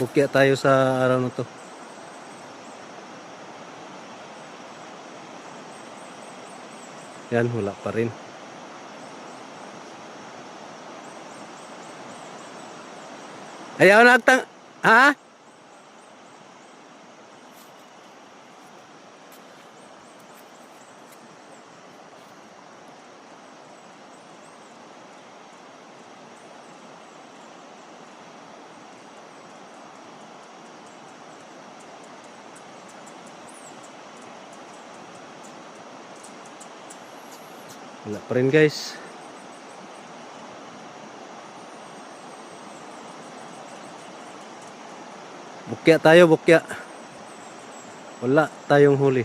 Bukya tayo sa araw na to. Yan, wala pa rin. Ayaw na agtang... Ha? Wala pa rin guys. Bukya tayo, bukya. Wala tayong huli.